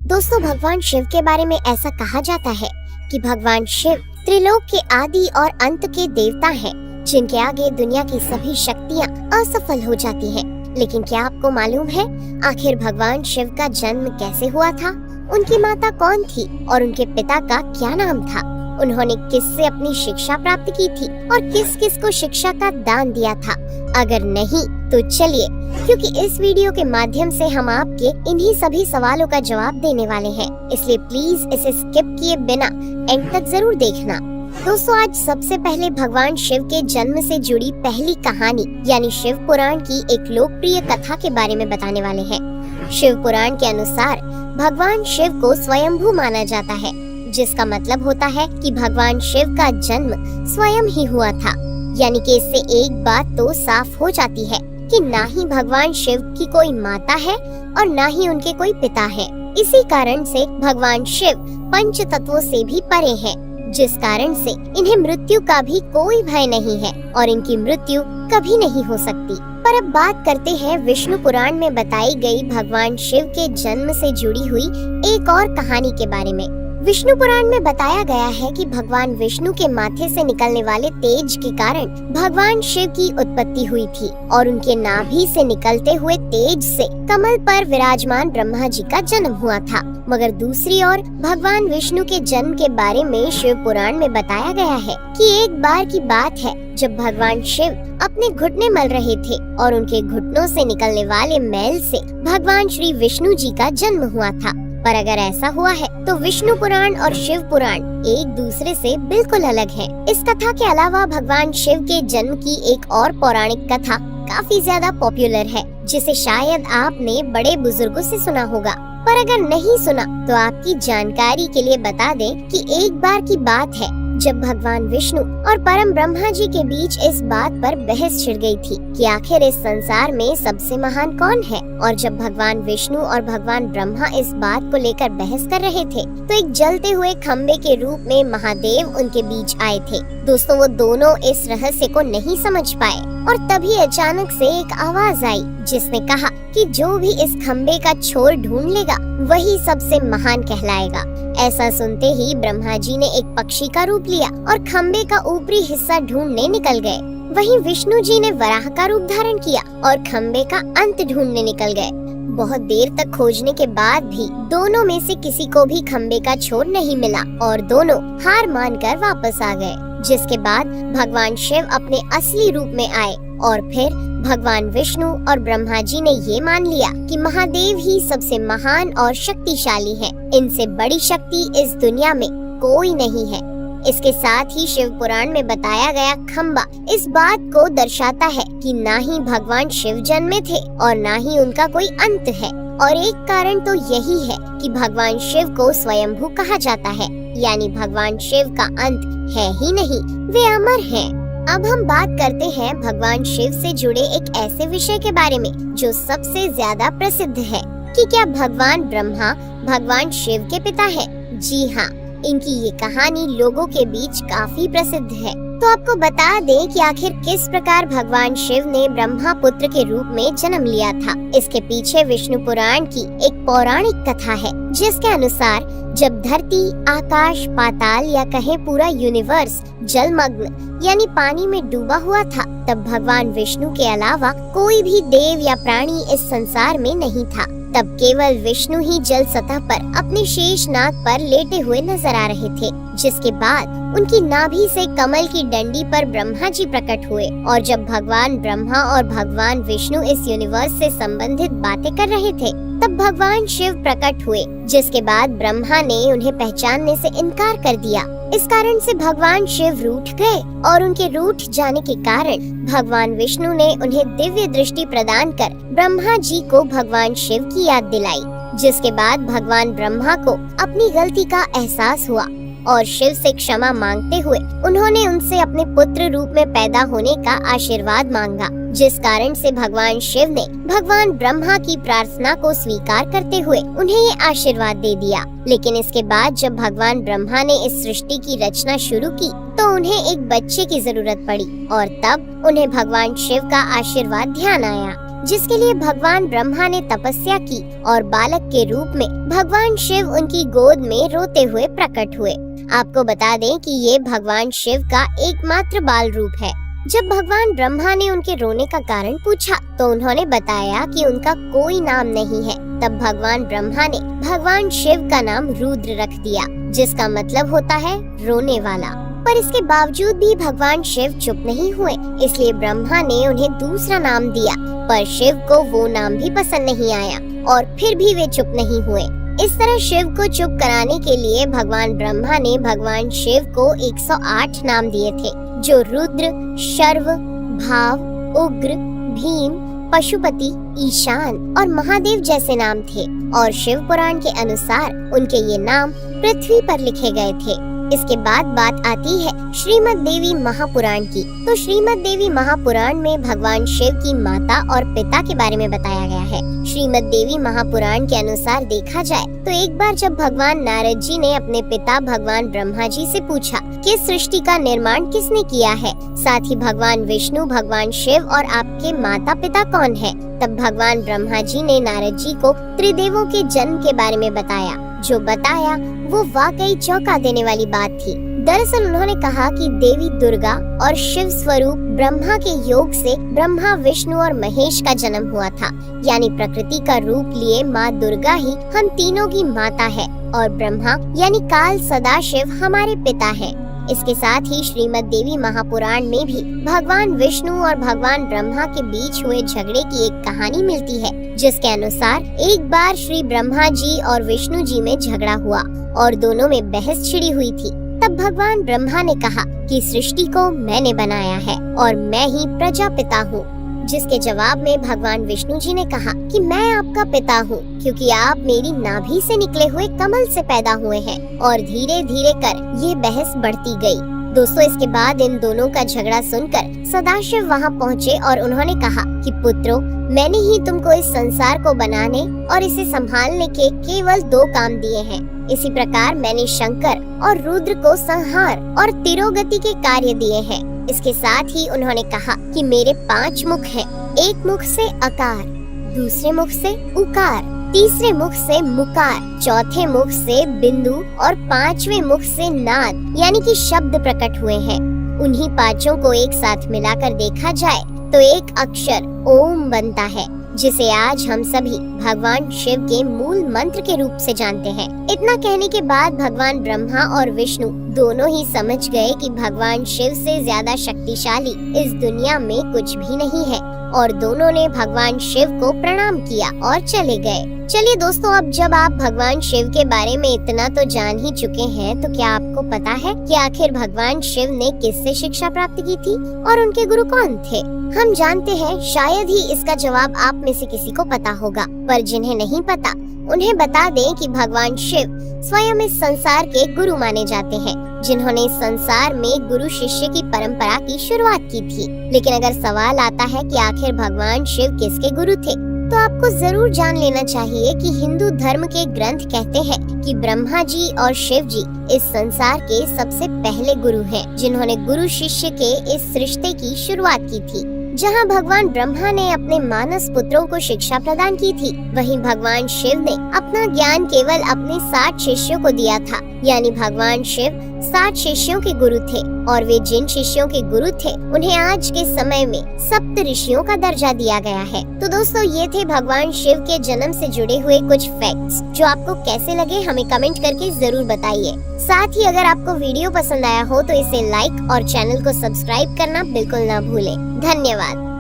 दोस्तों, भगवान शिव के बारे में ऐसा कहा जाता है कि भगवान शिव त्रिलोक के आदि और अंत के देवता हैं, जिनके आगे दुनिया की सभी शक्तियाँ असफल हो जाती हैं। लेकिन क्या आपको मालूम है आखिर भगवान शिव का जन्म कैसे हुआ था? उनकी माता कौन थी और उनके पिता का क्या नाम था? उन्होंने किससे अपनी शिक्षा प्राप्त की थी और किस किस को शिक्षा का दान दिया था? अगर नहीं तो चलिए, क्योंकि इस वीडियो के माध्यम से हम आपके इन्हीं सभी सवालों का जवाब देने वाले हैं, इसलिए प्लीज इसे स्किप किए बिना एंड तक जरूर देखना। दोस्तों, आज सबसे पहले भगवान शिव के जन्म से जुड़ी पहली कहानी यानी शिव पुराण की एक लोकप्रिय कथा के बारे में बताने वाले हैं। शिव पुराण के अनुसार भगवान शिव को स्वयंभू माना जाता है, जिसका मतलब होता है कि भगवान शिव का जन्म स्वयं ही हुआ था। यानी कि इससे एक बात तो साफ हो जाती है कि ना ही भगवान शिव की कोई माता है और ना ही उनके कोई पिता है। इसी कारण से भगवान शिव पंच तत्वों से भी परे हैं, जिस कारण से इन्हें मृत्यु का भी कोई भय नहीं है और इनकी मृत्यु कभी नहीं हो सकती। पर अब बात करते हैं विष्णु पुराण में बताई गई भगवान शिव के जन्म से जुड़ी हुई एक और कहानी के बारे में। विष्णु पुराण में बताया गया है कि भगवान विष्णु के माथे से निकलने वाले तेज के कारण भगवान शिव की उत्पत्ति हुई थी और उनके नाभि से निकलते हुए तेज से कमल पर विराजमान ब्रह्मा जी का जन्म हुआ था। मगर दूसरी ओर भगवान विष्णु के जन्म के बारे में शिव पुराण में बताया गया है कि एक बार की बात है जब भगवान शिव अपने घुटने मल रहे थे और उनके घुटनों से निकलने वाले मैल से भगवान श्री विष्णु जी का जन्म हुआ था। पर अगर ऐसा हुआ है तो विष्णु पुराण और शिव पुराण एक दूसरे से बिल्कुल अलग हैं। इस कथा के अलावा भगवान शिव के जन्म की एक और पौराणिक कथा काफी ज्यादा पॉपुलर है, जिसे शायद आपने बड़े बुजुर्गों से सुना होगा। पर अगर नहीं सुना तो आपकी जानकारी के लिए बता दें कि एक बार की बात है जब भगवान विष्णु और परम ब्रह्मा जी के बीच इस बात पर बहस छिड़ गई थी कि आखिर इस संसार में सबसे महान कौन है। और जब भगवान विष्णु और भगवान ब्रह्मा इस बात को लेकर बहस कर रहे थे तो एक जलते हुए खम्बे के रूप में महादेव उनके बीच आए थे। दोस्तों, वो दोनों इस रहस्य को नहीं समझ पाए और तभी अचानक से एक आवाज आई जिसने कहा कि जो भी इस खम्बे का छोर ढूंढ लेगा वही सबसे महान कहलाएगा। ऐसा सुनते ही ब्रह्मा जी ने एक पक्षी का रूप लिया और खम्बे का ऊपरी हिस्सा ढूंढने निकल गए। वहीं विष्णु जी ने वराह का रूप धारण किया और खम्बे का अंत ढूंढने निकल गए। बहुत देर तक खोजने के बाद भी दोनों में से किसी को भी खम्बे का छोर नहीं मिला और दोनों हार मानकर वापस आ गए। जिसके बाद भगवान शिव अपने असली रूप में आए और फिर भगवान विष्णु और ब्रह्मा जी ने ये मान लिया कि महादेव ही सबसे महान और शक्तिशाली हैं। इनसे बड़ी शक्ति इस दुनिया में कोई नहीं है। इसके साथ ही शिव पुराण में बताया गया खम्बा इस बात को दर्शाता है कि ना ही भगवान शिव जन्मे थे और ना ही उनका कोई अंत है। और एक कारण तो यही है कि भगवान शिव को स्वयंभू कहा जाता है, यानी भगवान शिव का अंत है ही नहीं, वे अमर हैं। अब हम बात करते हैं भगवान शिव से जुड़े एक ऐसे विषय के बारे में जो सबसे ज्यादा प्रसिद्ध है कि क्या भगवान ब्रह्मा भगवान शिव के पिता हैं? जी हाँ, इनकी ये कहानी लोगों के बीच काफी प्रसिद्ध है। तो आपको बता दें कि आखिर किस प्रकार भगवान शिव ने ब्रह्मा पुत्र के रूप में जन्म लिया था। इसके पीछे विष्णु पुराण की एक पौराणिक कथा है, जिसके अनुसार जब धरती, आकाश, पाताल या कहें पूरा यूनिवर्स जलमग्न यानी पानी में डूबा हुआ था, तब भगवान विष्णु के अलावा कोई भी देव या प्राणी इस संसार में नहीं था। तब केवल विष्णु ही जल सतह पर अपने शेषनाग पर लेटे हुए नजर आ रहे थे। जिसके बाद उनकी नाभि से कमल की डंडी पर ब्रह्मा जी प्रकट हुए और जब भगवान ब्रह्मा और भगवान विष्णु इस यूनिवर्स से संबंधित बातें कर रहे थे तब भगवान शिव प्रकट हुए, जिसके बाद ब्रह्मा ने उन्हें पहचानने से इनकार कर दिया। इस कारण से भगवान शिव रूठ गए और उनके रूठ जाने के कारण भगवान विष्णु ने उन्हें दिव्य दृष्टि प्रदान कर ब्रह्मा जी को भगवान शिव की याद दिलाई। जिसके बाद भगवान ब्रह्मा को अपनी गलती का एहसास हुआ और शिव से क्षमा मांगते हुए उन्होंने उनसे अपने पुत्र रूप में पैदा होने का आशीर्वाद मांगा, जिस कारण से भगवान शिव ने भगवान ब्रह्मा की प्रार्थना को स्वीकार करते हुए उन्हें ये आशीर्वाद दे दिया। लेकिन इसके बाद जब भगवान ब्रह्मा ने इस सृष्टि की रचना शुरू की तो उन्हें एक बच्चे की जरूरत पड़ी और तब उन्हें भगवान शिव का आशीर्वाद ध्यान आया। जिसके लिए भगवान ब्रह्मा ने तपस्या की और बालक के रूप में भगवान शिव उनकी गोद में रोते हुए प्रकट हुए। आपको बता दें कि ये भगवान शिव का एकमात्र बाल रूप है। जब भगवान ब्रह्मा ने उनके रोने का कारण पूछा तो उन्होंने बताया कि उनका कोई नाम नहीं है। तब भगवान ब्रह्मा ने भगवान शिव का नाम रुद्र रख दिया, जिसका मतलब होता है रोने वाला। पर इसके बावजूद भी भगवान शिव चुप नहीं हुए, इसलिए ब्रह्मा ने उन्हें दूसरा नाम दिया। पर शिव को वो नाम भी पसंद नहीं आया और फिर भी वे चुप नहीं हुए। इस तरह शिव को चुप कराने के लिए भगवान ब्रह्मा ने भगवान शिव को 108 नाम दिए थे, जो रुद्र, शर्व, भाव, उग्र, भीम, पशुपति, ईशान और महादेव जैसे नाम थे। और शिव पुराण के अनुसार उनके ये नाम पृथ्वी पर लिखे गए थे। इसके बाद बात आती है श्रीमद् देवी महापुराण की। तो श्रीमद् देवी महापुराण में भगवान शिव की माता और पिता के बारे में बताया गया है। श्रीमद् देवी महापुराण के अनुसार देखा जाए तो एक बार जब भगवान नारद जी ने अपने पिता भगवान ब्रह्मा जी से पूछा कि इस सृष्टि का निर्माण किसने किया है, साथ ही भगवान विष्णु, भगवान शिव और आपके माता पिता कौन है, तब भगवान ब्रह्मा जी ने नारद जी को त्रिदेवों के जन्म के बारे में बताया। जो बताया वो वाकई चौंका देने वाली बात थी। दरअसल उन्होंने कहा कि देवी दुर्गा और शिव स्वरूप ब्रह्मा के योग से ब्रह्मा, विष्णु और महेश का जन्म हुआ था। यानी प्रकृति का रूप लिए माँ दुर्गा ही हम तीनों की माता है और ब्रह्मा यानी काल सदाशिव हमारे पिता है। इसके साथ ही श्रीमद् देवी महापुराण में भी भगवान विष्णु और भगवान ब्रह्मा के बीच हुए झगड़े की एक कहानी मिलती है, जिसके अनुसार एक बार श्री ब्रह्मा जी और विष्णु जी में झगड़ा हुआ और दोनों में बहस छिड़ी हुई थी। तब भगवान ब्रह्मा ने कहा कि सृष्टि को मैंने बनाया है और मैं ही प्रजापिता हूँ, जिसके जवाब में भगवान विष्णु जी ने कहा कि मैं आपका पिता हूँ, क्योंकि आप मेरी नाभि से निकले हुए कमल से पैदा हुए हैं। और धीरे धीरे कर ये बहस बढ़ती गई। दोस्तों, इसके बाद इन दोनों का झगड़ा सुनकर सदाशिव वहाँ पहुँचे और उन्होंने कहा कि पुत्रों, मैंने ही तुमको इस संसार को बनाने और इसे संभालने के केवल 2 काम दिए हैं। इसी प्रकार मैंने शंकर और रुद्र को संहार और तिरोगति के कार्य दिए हैं। इसके साथ ही उन्होंने कहा कि मेरे 5 मुख हैं। एक मुख से अकार, दूसरे मुख से उकार, तीसरे मुख से मुकार, चौथे मुख से बिंदु और 5वें मुख से नाद यानी कि शब्द प्रकट हुए हैं। उन्हीं 5 को एक साथ मिलाकर देखा जाए तो एक अक्षर ओम बनता है, जिसे आज हम सभी भगवान शिव के मूल मंत्र के रूप से जानते हैं। इतना कहने के बाद भगवान ब्रह्मा और विष्णु दोनों ही समझ गए कि भगवान शिव से ज्यादा शक्तिशाली इस दुनिया में कुछ भी नहीं है और दोनों ने भगवान शिव को प्रणाम किया और चले गए। चलिए दोस्तों, अब जब आप भगवान शिव के बारे में इतना तो जान ही चुके हैं, तो क्या आपको पता है कि आखिर भगवान शिव ने किससे शिक्षा प्राप्त की थी और उनके गुरु कौन थे? हम जानते हैं, शायद ही इसका जवाब आप में से किसी को पता होगा, पर जिन्हें नहीं पता उन्हें बता दें कि भगवान शिव स्वयं इस संसार के गुरु माने जाते हैं, जिन्होंने इस संसार में गुरु शिष्य की परंपरा की शुरुआत की थी। लेकिन अगर सवाल आता है कि आखिर भगवान शिव किसके गुरु थे, तो आपको जरूर जान लेना चाहिए कि हिंदू धर्म के ग्रंथ कहते हैं कि ब्रह्मा जी और शिव जी इस संसार के सबसे पहले गुरु हैं, जिन्होंने गुरु शिष्य के इस रिश्ते की शुरुआत की थी। जहां भगवान ब्रह्मा ने अपने मानस पुत्रों को शिक्षा प्रदान की थी, वहीं भगवान शिव ने अपना ज्ञान केवल अपने 60 शिष्यों को दिया था। यानी भगवान शिव 60 शिष्यों के गुरु थे और वे जिन शिष्यों के गुरु थे उन्हें आज के समय में सप्त ऋषियों का दर्जा दिया गया है। तो दोस्तों, ये थे भगवान शिव के जन्म से जुड़े हुए कुछ फैक्ट्स, जो आपको कैसे लगे हमें कमेंट करके जरूर बताइए। साथ ही अगर आपको वीडियो पसंद आया हो तो इसे लाइक और चैनल को सब्सक्राइब करना बिल्कुल ना भूलें। धन्यवाद।